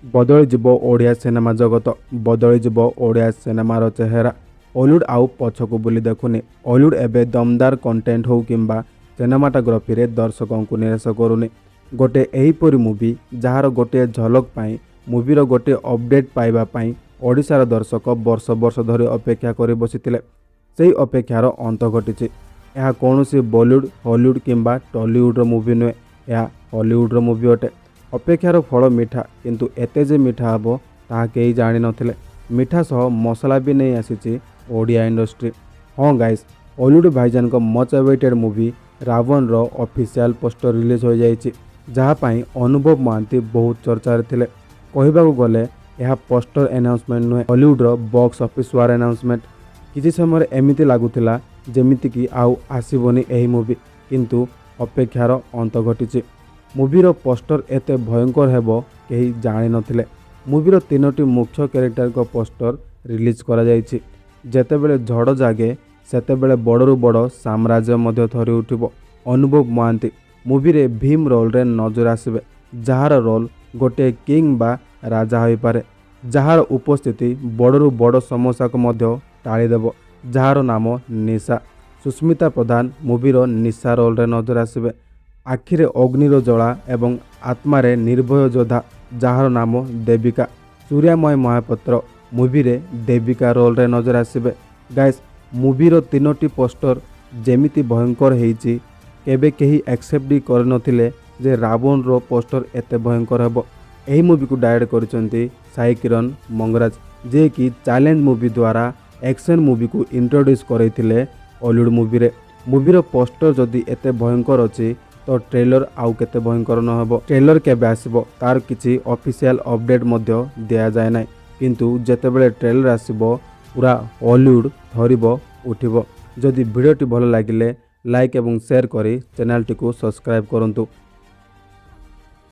बदलिଯିବ Odia cinema जगत बदलिଯିବ ଓଡ଼ିଆ सिनेमार चेहरा ऑलीवुड आउ पछकु बुली देखुनी ऑलीवुड एबे दमदार कंटेंट हो किंबा सिनेमाटोग्राफी रे दर्शकों को निराश करूनी गोटे एहीपरी मूवी जार गोटे झलक पाई मूवीर गोटे अपडेट पाइबा पाई ओडिशार दर्शक वर्ष वर्ष धरी अपेक्षा कर बसीथिले सेही अपेक्षार अंत घटी यह कौन बॉलीवुड हॉलीवुड किंबा टॉलीवुड मूवी नुहे यह हॉलीवुड मूवी अटे अपेक्षार फल मीठा किंतु एते जे मीठा हेबो ताहा केही जानि नथिले मीठा सह मसला भी नहीं आसीची ओडिया इंडस्ट्री। हाँ गाइस हॉलीवुड भाईजान को मच अवेटेड मूवी रावण रो ऑफिशियल पोस्टर रिलीज हो जाइछि जहाँ पाई अनुभव महांती बहुत चर्चा थिले कहबाकू गले यह पोस्टर अनाउंसमेंट नुहे हॉलीवुड रो बॉक्स ऑफिस वार अनाउंसमेंट किसी समय एमिति लागुथिला जेमिति कि आउ आसीबोनी एही मूवी किंतु अपेक्षार अंत घटी मूवीर पोस्टर एते भयंकर हेबो केही जानि नथिले मूवीर तीनोटी मुख्य कैरेक्टर को पोस्टर रिलीज करा जाइछि जेतेबेले झड़ जागे सेतेबेले बड़रू बड़ साम्राज्य मध्य थरी उठिबो अनुभव महांती मूवी रे भीम रोल रे नजर आसबे जहार रोल गोटे किंग बा राजा होई पारे जहार उपस्थिति बड़रू बड़ समस्या को मध्य टाली देबो जहार नाम निशा सुस्मिता प्रधान मूवीर निशा रोल रे नजर आसबे आखिरे अग्निर जला एवं आत्मारे निर्भय योद्धा जहार नाम देविका सूर्यमय महापात्र मूवी रे देविका रोल रे नजर आसबे गाइस मूवीर तीनोटी पोस्टर जेमिति भयंकर हेइछि केबे केही एक्सेप्ट कर नथिले जे रावण रो पोस्टर एते भयंकर हेबो एही मूवी को डायरेक्ट करिसंती साई किरण मंगराज जे कि चैलेंज मूवी द्वारा एक्शन मूवी को इंट्रोड्यूस करैथिले हॉलीवुड मूवी रे मूवीर पोस्टर जदि एते भयंकर अछि तो ट्रेलर आउ केते भयंकर न हेबो ट्रेलर केबे आसीबो तार किछि ऑफिशियल अपडेट मध्य दिया जाय नै किंतु जेतेबेले ट्रेलर आसीबो पूरा हॉलीवुड थरिबो उठिबो जदि वीडियोटी भल लागिले लाइक एवं शेयर करी चैनल टी को सब्सक्राइब करंतु।